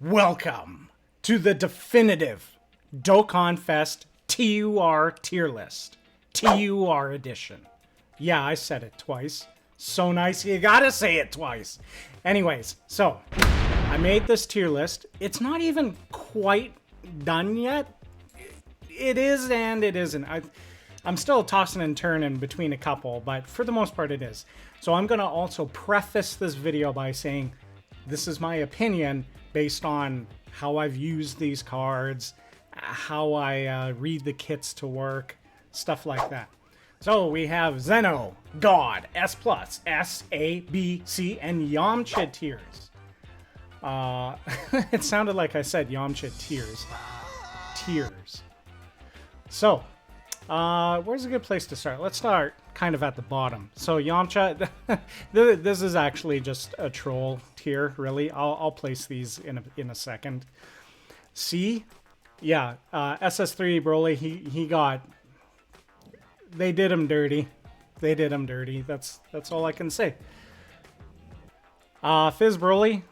Welcome to the definitive Dokkan Fest TUR tier list. TUR edition. Yeah, I said it twice. So nice, you gotta say it twice. Anyways, so I made this tier list. It's not even quite done yet. It is and it isn't. I'm still tossing and turning between a couple, but for the most part it is. So I'm gonna also preface this video by saying this is my opinion based on how I've used these cards, how I read the kits to work, stuff like that. So we have Zeno, God, S+, S, A, B, C, and Yamcha tiers. It sounded like I said Yamcha tiers. Tiers. So, where's a good place to start? Let's start kind of at the bottom. So Yamcha, this is actually just a troll tier, really. I'll place these in a second. C, yeah, SS3 Broly, he got, they did him dirty. They did him dirty. That's all I can say. Fizz Broly,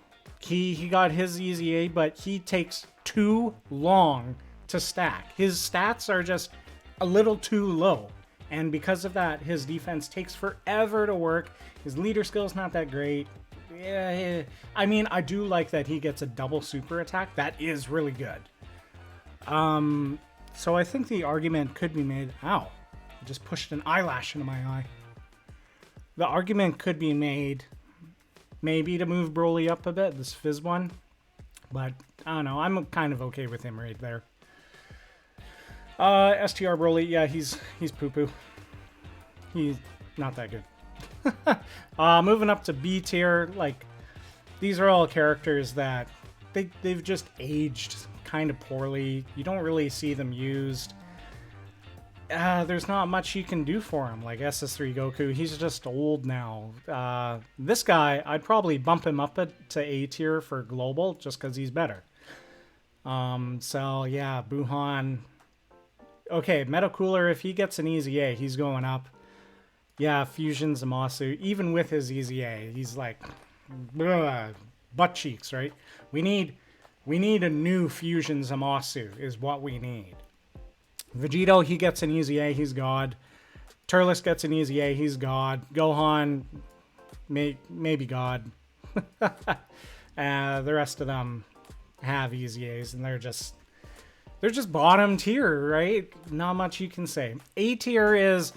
he got his easy A, but he takes too long to stack. His stats are just a little too low. And because of that, his defense takes forever to work. His leader skill's not that great. Yeah, I mean, I do like that he gets a double super attack. That is really good. So I think the argument could be made. Ow, I just pushed an eyelash into my eye. The argument could be made maybe to move Broly up a bit, this Fizz one. But I don't know, I'm kind of okay with him right there. STR Broly, yeah, he's poo-poo. He's not that good. Moving up to B tier, like, these are all characters that they've just aged kind of poorly. You don't really see them used. There's not much you can do for him, like SS3 Goku. He's just old now. This guy, I'd probably bump him up to A tier for global, just because he's better. So, yeah, Buhan. Okay, Metacooler, if he gets an easy A, he's going up. Yeah, Fusion Zamasu, even with his easy A, he's like, butt cheeks, right? We need a new Fusion Zamasu is what we need. Vegito, he gets an easy A, he's God. Turles gets an easy A, he's God. Gohan, maybe God. The rest of them have easy A's, and they're just bottom tier, right? Not much you can say. A tier is,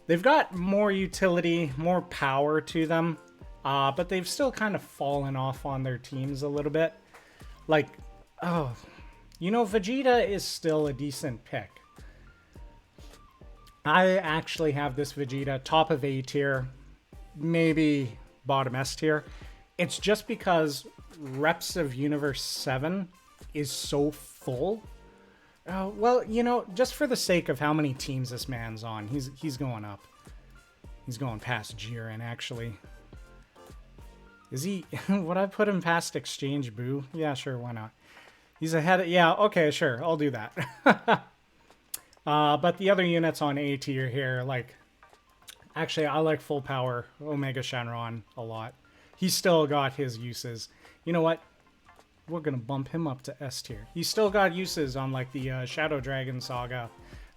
they've got more utility, more power to them, but they've still kind of fallen off on their teams a little bit. Like, oh, you know, Vegeta is still a decent pick. I actually have this Vegeta top of A tier, maybe bottom S tier. It's just because Reps of Universe 7 is so full. Well, you know, just for the sake of how many teams this man's on, he's going up. He's going past Jiren, actually. Is he? Would I put him past Exchange Boo? Yeah, sure, why not? He's ahead of... Yeah, okay, sure, I'll do that. But the other units on A tier here, like... Actually, I like full power Omega Shenron a lot. He's still got his uses. You know what? We're gonna bump him up to S tier. He's still got uses on like the Shadow Dragon Saga,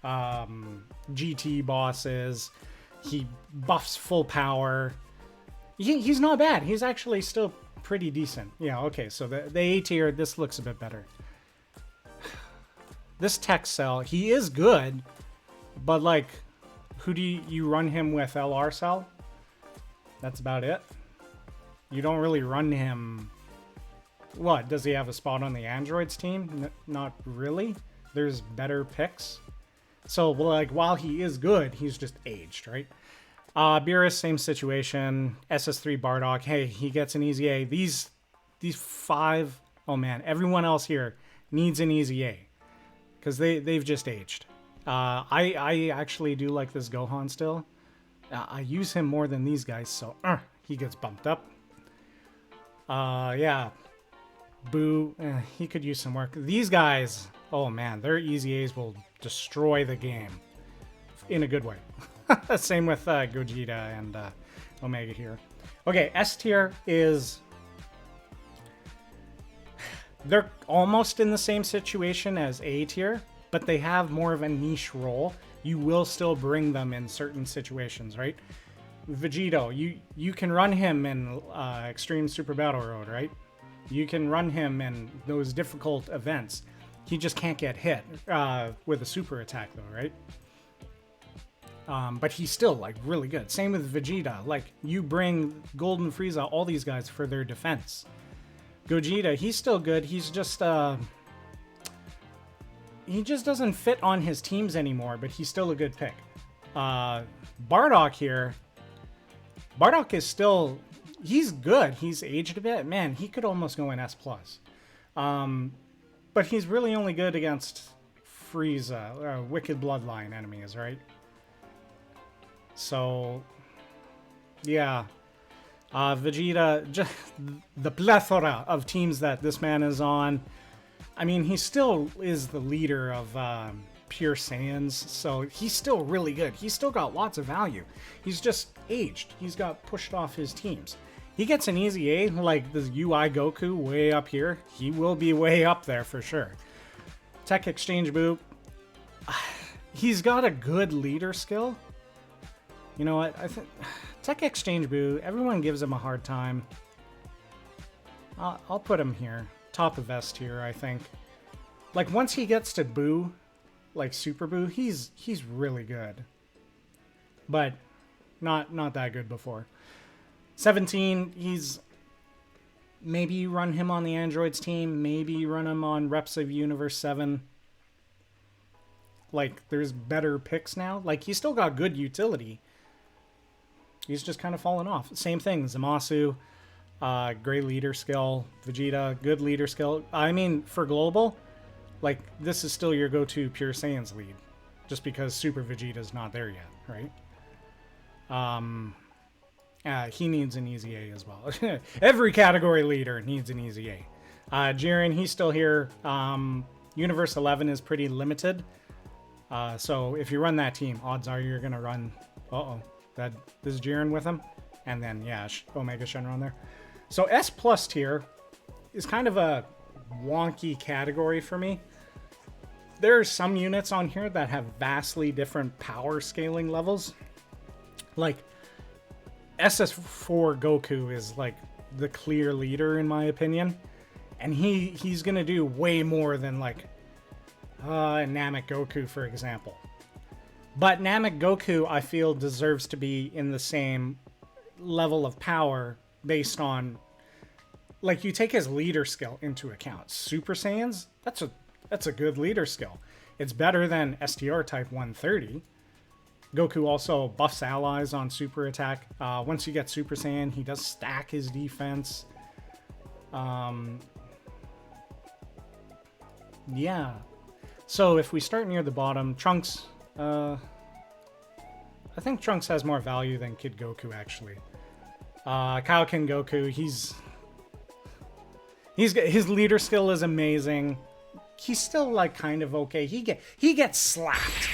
GT bosses. He buffs full power. He's not bad. He's actually still pretty decent. Yeah, okay, so the A tier, this looks a bit better. This Tech Cell, he is good, but like, who do you run him with? LR Cell? That's about it. You don't really run him... What, does he have a spot on the Androids team? Not really. There's better picks. So, like, while he is good, he's just aged, right? Beerus, same situation. SS3 Bardock, hey, he gets an easy A. These five, oh man, everyone else here needs an easy A. Because they've just aged. I actually do like this Gohan still. I use him more than these guys, so he gets bumped up. Yeah. Boo, he could use some work. These guys, oh man, their easy A's will destroy the game in a good way. Same with Gogeta and Omega here. Okay, S tier is they're almost in the same situation as A tier, but they have more of a niche role. You will still bring them in certain situations, right? Vegito, you can run him in Extreme Super Battle Road, right? You can run him in those difficult events. He just can't get hit with a super attack, though, right? But he's still, like, really good. Same with Vegeta. Like, you bring Golden Frieza, all these guys, for their defense. Gogeta, he's still good. He's just, he just doesn't fit on his teams anymore, but he's still a good pick. Bardock here. Bardock is still, he's good. He's aged a bit. Man, he could almost go in S+. But he's really only good against Frieza, Wicked Bloodline enemies, right? So, yeah. Vegeta, just the plethora of teams that this man is on. I mean, he still is the leader of Pure Saiyans, so he's still really good. He's still got lots of value. He's just aged. He's got pushed off his teams. He gets an easy A, like the UI Goku way up here. He will be way up there for sure. Tech Exchange Boo. He's got a good leader skill. You know what? I think Tech Exchange Boo, everyone gives him a hard time. I'll put him here. Top of S tier, I think. Like, once he gets to Boo, like Super Boo, he's really good. But not that good before. 17, he's... Maybe you run him on the Androids team. Maybe you run him on Reps of Universe 7. Like, there's better picks now. Like, he's still got good utility. He's just kind of fallen off. Same thing, Zamasu, great leader skill. Vegeta, good leader skill. I mean, for global, like, this is still your go-to Pure Saiyan's lead. Just because Super Vegeta's not there yet, right? He needs an easy A as well. Every category leader needs an easy A. Jiren, he's still here. Universe 11 is pretty limited. So if you run that team, odds are you're going to run... This is Jiren with him. And then, yeah, Omega Shenron there. So S+ tier is kind of a wonky category for me. There are some units on here that have vastly different power scaling levels. Like, SS4 Goku is like the clear leader in my opinion, and he's gonna do way more than like Namek Goku, for example. But Namek Goku, I feel, deserves to be in the same level of power based on, like, you take his leader skill into account. Super Saiyans, that's a good leader skill. It's better than STR type 130. Goku also buffs allies on super attack. Once you get Super Saiyan, he does stack his defense. Yeah. So if we start near the bottom, Trunks, I think Trunks has more value than Kid Goku, actually. Kaioken Goku, his leader skill is amazing. He's still, like, kind of okay. He gets slapped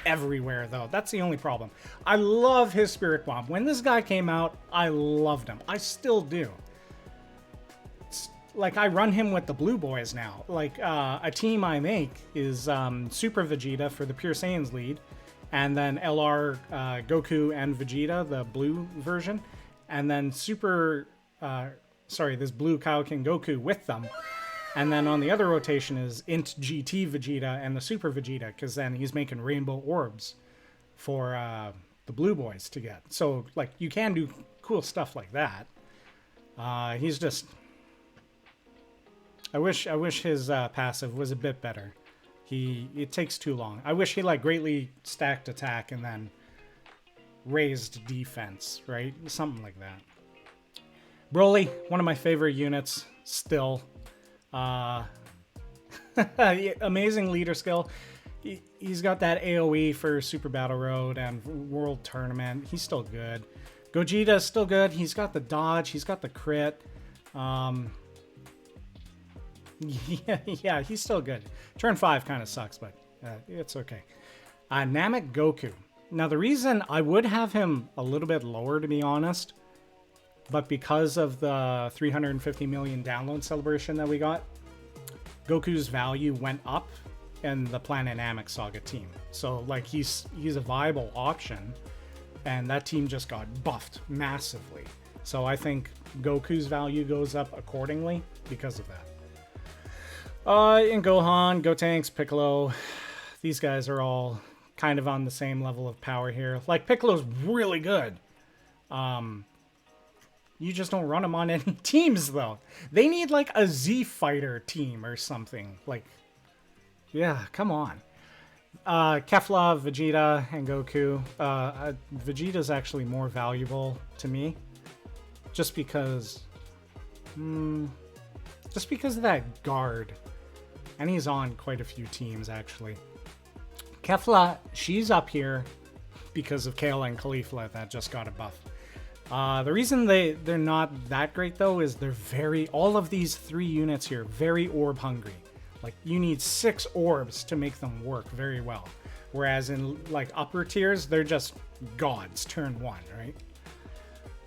everywhere, though. That's the only problem. I love his Spirit Bomb. When this guy came out, I loved him. I still do. It's, like, I run him with the Blue Boys now. Like, a team I make is Super Vegeta for the Pure Saiyans lead, and then LR Goku and Vegeta, the blue version, and then this blue Kaioken Goku with them. And then on the other rotation is Int GT Vegeta and the Super Vegeta, because then he's making rainbow orbs for the Blue Boys to get. So, like, you can do cool stuff like that. He's just... I wish his passive was a bit better. It takes too long. I wish he, like, greatly stacked attack and then raised defense, right? Something like that. Broly, one of my favorite units, still. Amazing leader skill. He's got that AoE for Super Battle Road and World Tournament. He's still good. Gogeta is still good. He's got the dodge. He's got the crit. Yeah, he's still good. Turn 5 kind of sucks, but it's okay. Namek Goku. Now, the reason I would have him a little bit lower, to be honest, but because of the 350 million download celebration that we got, Goku's value went up in the Planet Namek Saga team. So like he's a viable option, and that team just got buffed massively. So I think Goku's value goes up accordingly because of that. In Gohan, Gotenks, Piccolo, these guys are all kind of on the same level of power here. Like Piccolo's really good. You just don't run them on any teams though. They need like a Z Fighter team or something. Like, yeah, come on. Kefla, Vegeta, and Goku. Vegeta's actually more valuable to me. Just because of that guard. And he's on quite a few teams, actually. Kefla, she's up here because of Kale and Caulifla that just got a buff. The reason they're not that great, though, is they're all of these 3 units here, very orb hungry. Like, you need 6 orbs to make them work very well. Whereas in, like, upper tiers, they're just gods, turn 1, right?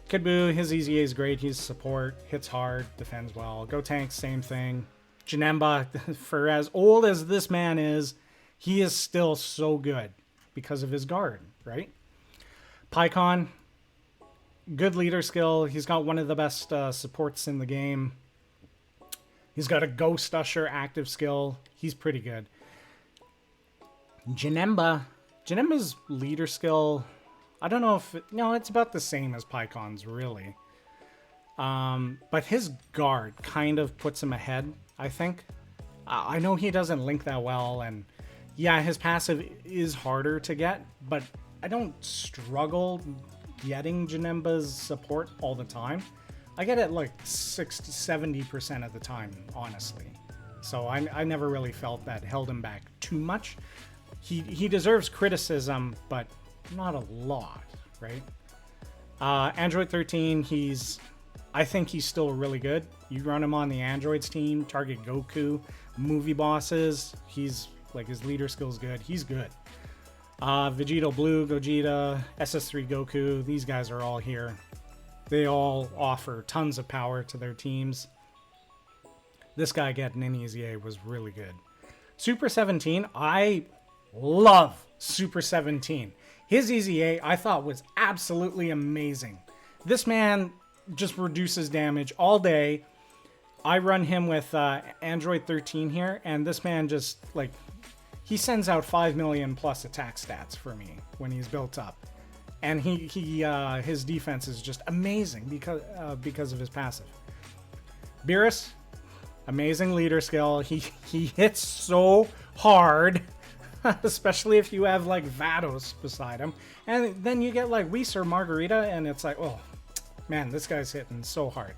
Kid Buu, his EZA is great. He's support, hits hard, defends well. Gotenks, same thing. Janemba, for as old as this man is, he is still so good because of his guard, right? Pikkon, good leader skill. He's got one of the best supports in the game. He's got a Ghost Usher active skill. He's pretty good. Janemba's leader skill, I don't know if... it's about the same as Pikkon's, really. But his guard kind of puts him ahead, I think. I know he doesn't link that well, and yeah, his passive is harder to get, but I don't struggle getting Janemba's support all the time. I get it like 60-70% of the time, honestly. So I never really felt that held him back too much. He deserves criticism, but not a lot, right? Android 13, I think he's still really good. You run him on the androids team, target Goku, movie bosses. He's like, his leader skill's good. He's good. Vegito Blue, Gogeta, SS3 Goku. These guys are all here. They all offer tons of power to their teams. This guy getting an EZA was really good. Super 17, I love Super 17. His EZA I thought was absolutely amazing. This man just reduces damage all day. I run him with Android 13 here, and this man just, like, he sends out 5 million plus attack stats for me when he's built up. And his defense is just amazing because of his passive. Beerus, amazing leader skill. He hits so hard, especially if you have like Vados beside him. And then you get like Whis or Margarita, and it's like, oh man, this guy's hitting so hard.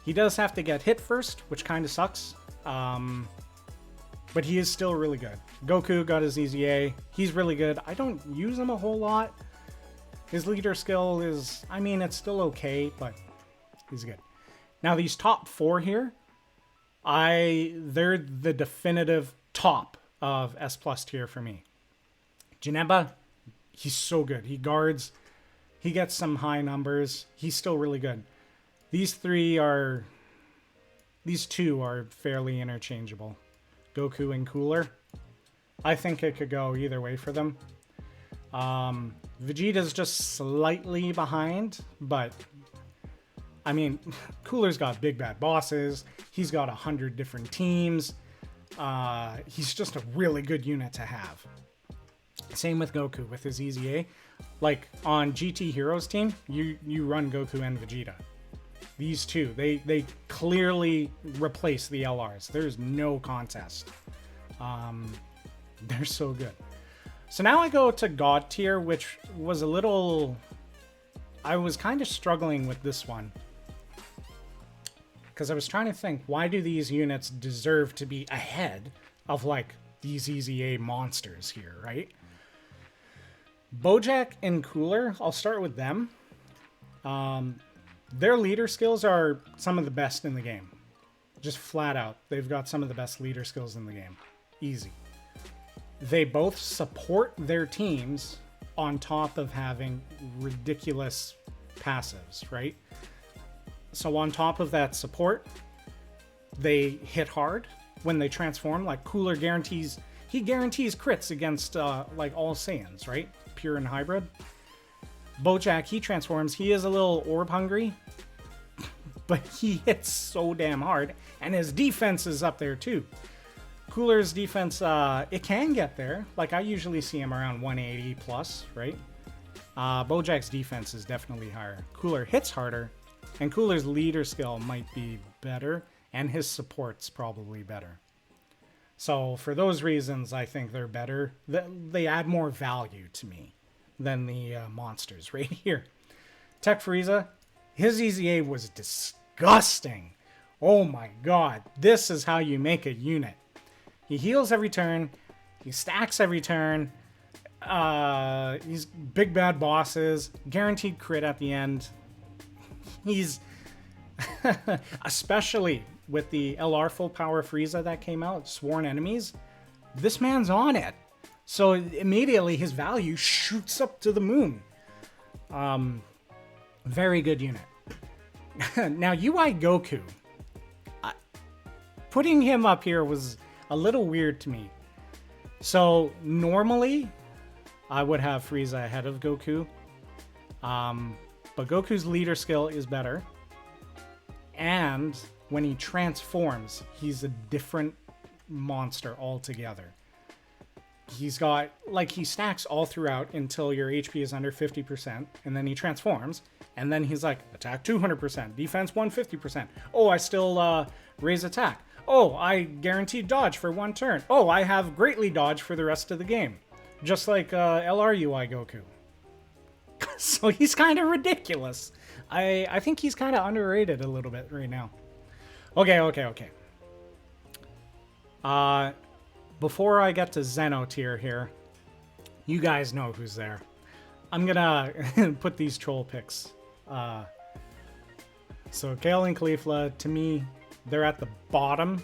He does have to get hit first, which kind of sucks. But he is still really good. Goku got his EZA. He's really good. I don't use him a whole lot. His leader skill is, I mean, it's still okay, but he's good. Now these top 4 here, they're the definitive top of S+ tier for me. Janemba, he's so good. He guards. He gets some high numbers. He's still really good. These two are fairly interchangeable. Goku and Cooler. I think it could go either way for them. Vegeta's just slightly behind, but I mean, Cooler's got big bad bosses. He's got 100 different teams. He's just a really good unit to have. Same with Goku with his EZA. Like on GT Heroes team, you run Goku and Vegeta. These two, they clearly replace the LRs. There's no contest. They're so good. So now I go to God tier, which was a little... I was kind of struggling with this one. Because I was trying to think, why do these units deserve to be ahead of, like, these EZA monsters here, right? Bojack and Cooler, I'll start with them. Their leader skills are some of the best in the game. Just flat out. They've got some of the best leader skills in the game. Easy. They both support their teams on top of having ridiculous passives, right? So on top of that support, they hit hard. when they transform. Like Cooler guarantees, he guarantees crits against like all Saiyans, right? Pure and hybrid. Bojack, he transforms. He is a little orb hungry, but he hits so damn hard, and his defense is up there too. Cooler's defense, it can get there. Like I usually see him around 180 plus, right? Bojack's defense is definitely higher. Cooler hits harder, and Cooler's leader skill might be better, and his support's probably better. So for those reasons, I think they're better. They add more value to me than the monsters right here. Tech Frieza, his EZA was disgusting. Oh my god, this is how you make a unit. He heals every turn, he stacks every turn, he's big bad bosses, guaranteed crit at the end. He's, especially with the LR full power Frieza that came out, Sworn Enemies, this man's on it. So immediately his value shoots up to the moon. Very good unit. Now UI Goku, putting him up here was a little weird to me. So normally I would have Frieza ahead of Goku. But Goku's leader skill is better. And when he transforms, he's a different monster altogether. He's got, like, he stacks all throughout until your HP is under 50%, and then he transforms, and then he's like, attack 200%, defense 150%. Oh, I still raise attack. Oh, I guaranteed dodge for 1 turn. Oh, I have greatly dodge for the rest of the game. Just like LRUI Goku. So he's kind of ridiculous. I think he's kind of underrated a little bit right now. Okay. Before I get to Zeno tier here, you guys know who's there. I'm gonna put these troll picks. So Kale and Caulifla, to me, they're at the bottom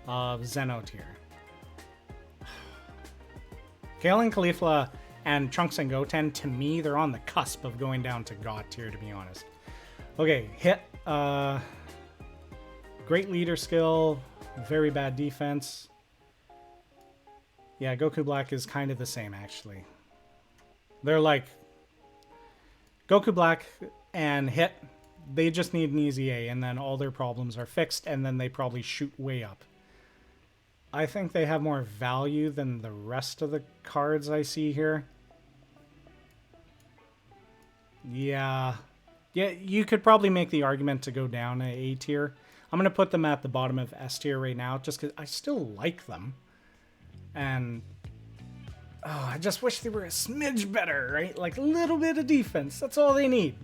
of Zeno tier. Kale and Caulifla and Trunks and Goten, to me, they're on the cusp of going down to God tier, to be honest. Okay, hit. Great leader skill, very bad defense. Yeah, Goku Black is kind of the same, actually. They're like... Goku Black and Hit, they just need an easy A, and then all their problems are fixed, and then they probably shoot way up. I think they have more value than the rest of the cards I see here. Yeah, you could probably make the argument to go down to A tier. I'm going to put them at the bottom of S tier right now, just because I still like them. And I just wish they were a smidge better, right? Like a little bit of defense. That's all they need.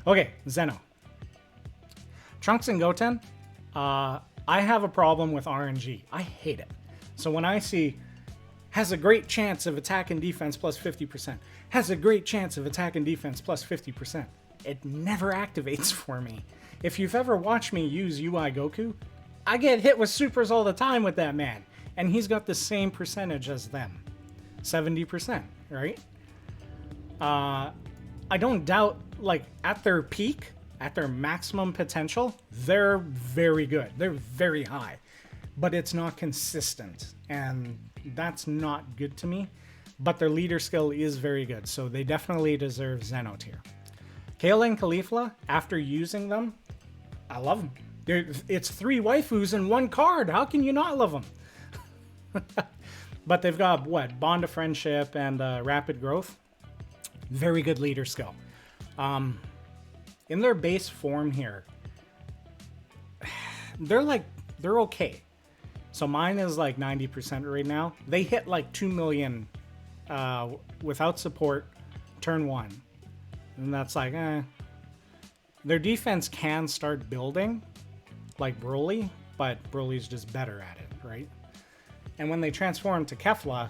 Okay, Zeno. Trunks and Goten. I have a problem with RNG. I hate it. So when I see has a great chance of attack and defense plus 50%, has a great chance of attack and defense plus 50%, it never activates for me. If you've ever watched me use UI Goku, I get hit with supers all the time with that man. And he's got the same percentage as them. 70%, right? I don't doubt, like, at their peak, at their maximum potential, they're very good. They're very high. But it's not consistent. And that's not good to me. But their leader skill is very good. So they definitely deserve Zeno tier. Kale and Caulifla, after using them, I love them. It's 3 waifus in 1 card. How can you not love them? But they've got, what, Bond of Friendship and Rapid Growth. Very good leader skill. In their base form here, they're okay. So mine is like 90% right now. They hit like 2 million without support turn 1. And that's like, Their defense can start building like Broly, but Broly's just better at it, right? And when they transform to Kefla,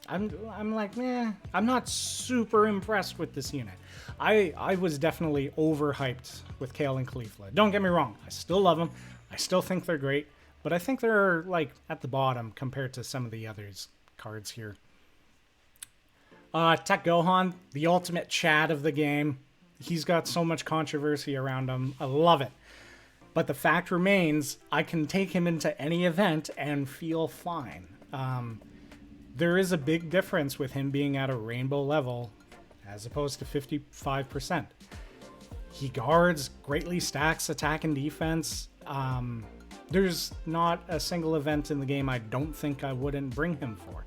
I'm like, I'm not super impressed with this unit. I was definitely overhyped with Kale and Caulifla. Don't get me wrong, I still love them. I still think they're great, but I think they're like at the bottom compared to some of the others cards here. Tech Gohan, the ultimate Chad of the game. He's got so much controversy around him. I love it. But the fact remains, I can take him into any event and feel fine. There is a big difference with him being at a rainbow level as opposed to 55%. He guards, greatly stacks attack and defense. There's not a single event in the game I don't think I wouldn't bring him for.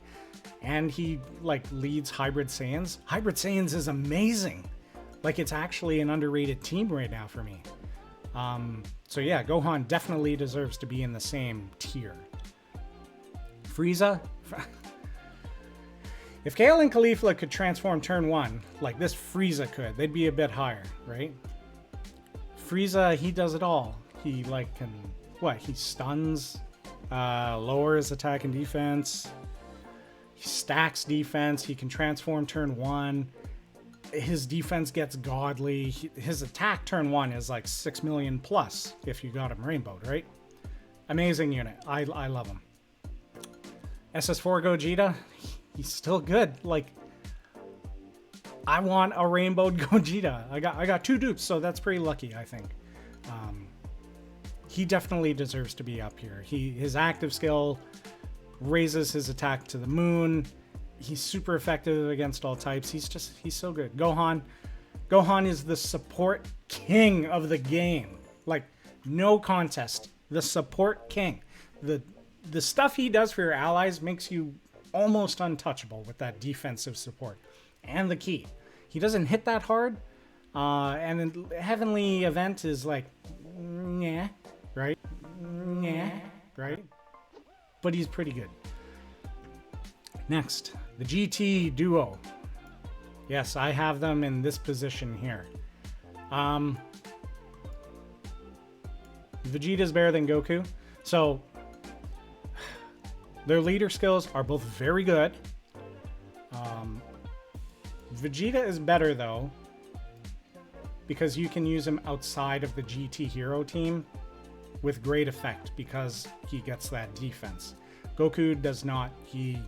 And he like leads Hybrid Saiyans. Hybrid Saiyans is amazing. Like, it's actually an underrated team right now for me. So yeah, Gohan definitely deserves to be in the same tier. Frieza. If Kale and Caulifla could transform turn 1, like this Frieza could, they'd be a bit higher, right? Frieza, he does it all. He like can, he stuns, lowers attack and defense, he stacks defense, he can transform turn 1, his defense gets godly, his attack turn 1 is like 6 million plus if you got him rainbowed, right? Amazing unit. I love him. SS4 Gogeta, he's still good. Like, I want a rainbowed Gogeta. I got 2 dupes, so that's pretty lucky, I think. He definitely deserves to be up here. His active skill raises his attack to the moon. He's super effective against all types. He's so good. Gohan is the support king of the game. Like, no contest. The support king. The stuff he does for your allies makes you almost untouchable with that defensive support. And the key. He doesn't hit that hard. And the Heavenly event is like, yeah, right? Yeah, right? But he's pretty good. Next, the GT duo. Yes, I have them in this position here. Vegeta's better than Goku. So, their leader skills are both very good. Vegeta is better, though, because you can use him outside of the GT hero team with great effect because he gets that defense. Goku does not. He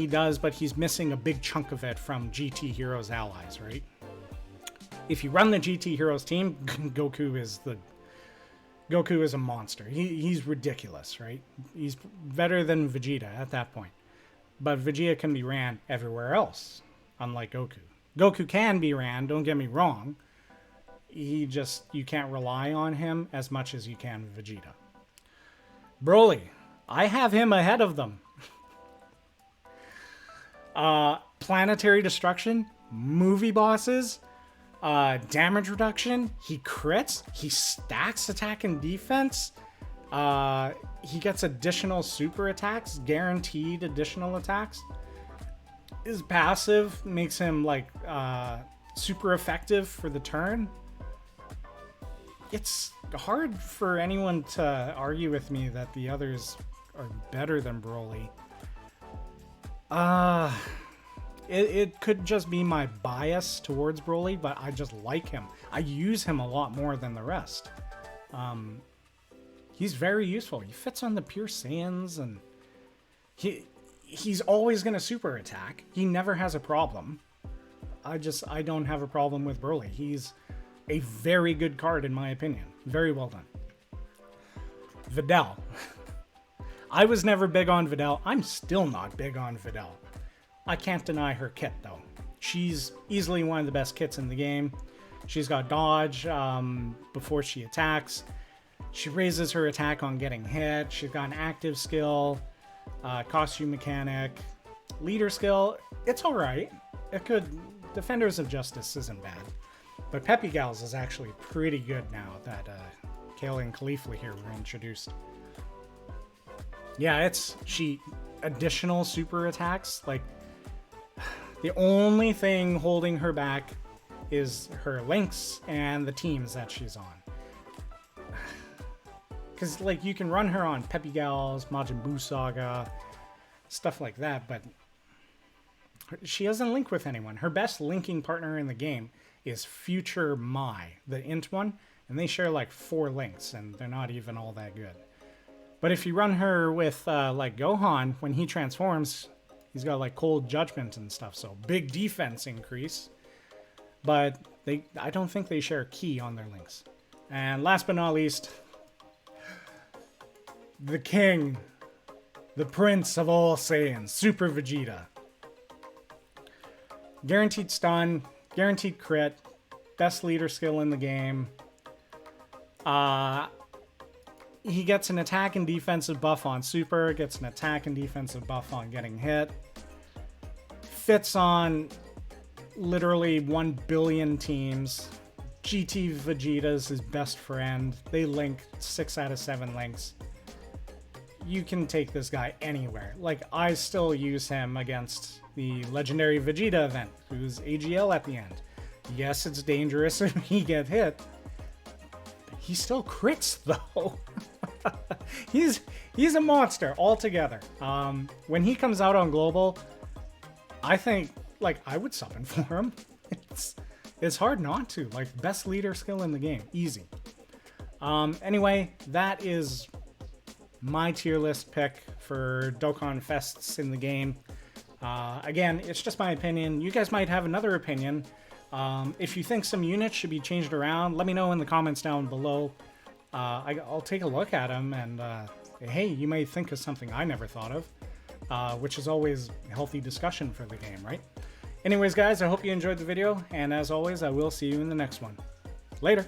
does, but he's missing a big chunk of it from GT Heroes allies, right? If you run the GT Heroes team, Goku is a monster. He's ridiculous, right? He's better than Vegeta at that point. But Vegeta can be ran everywhere else, unlike Goku. Goku can be ran, don't get me wrong. You can't rely on him as much as you can Vegeta. Broly, I have him ahead of them. Planetary destruction, movie bosses, damage reduction, he crits, he stacks attack and defense, he gets additional super attacks, guaranteed additional attacks. His passive makes him like super effective for the turn. It's hard for anyone to argue with me that the others are better than Broly. It could just be my bias towards Broly, but I just like him. I use him a lot more than the rest. He's very useful. He fits on the pure Saiyans, and he's always going to super attack. He never has a problem. I don't have a problem with Broly. He's a very good card in my opinion. Very well done. Videl. I was never big on Videl. I'm still not big on Videl. I can't deny her kit though. She's easily one of the best kits in the game. She's got dodge before she attacks. She raises her attack on getting hit. She's got an active skill, costume mechanic, leader skill. It's all right. It could. Defenders of Justice isn't bad. But Peppy Gals is actually pretty good now that Kale and Caulifla here were introduced. Yeah, she additional super attacks. Like, the only thing holding her back is her links and the teams that she's on. Because, like, you can run her on Peppy Gals, Majin Buu Saga, stuff like that, but she doesn't link with anyone. Her best linking partner in the game is Future Mai, the int one, and they share like 4 links, and they're not even all that good. But if you run her with like Gohan, when he transforms, he's got like Cold Judgment and stuff, so big defense increase. But I don't think they share Ki on their links. And last but not least, the king, the prince of all Saiyans, Super Vegeta. Guaranteed stun, guaranteed crit, best leader skill in the game. He gets an attack and defensive buff on Super, gets an attack and defensive buff on getting hit. Fits on literally 1 billion teams. GT Vegeta's his best friend. They link 6 out of 7 links. You can take this guy anywhere. Like, I still use him against the legendary Vegeta event, who's AGL at the end. Yes, it's dangerous if he get hit. He still crits though. He's a monster altogether. When he comes out on global, I think like I would summon for him. It's hard not to. Like, best leader skill in the game, easy. Anyway, that is my tier list pick for Dokkan Fests in the game. Again, it's just my opinion. You guys might have another opinion. If you think some units should be changed around, let me know in the comments down below. I'll take a look at them, and hey, you may think of something I never thought of, which is always a healthy discussion for the game, right? Anyways, guys, I hope you enjoyed the video, and as always, I will see you in the next one. Later!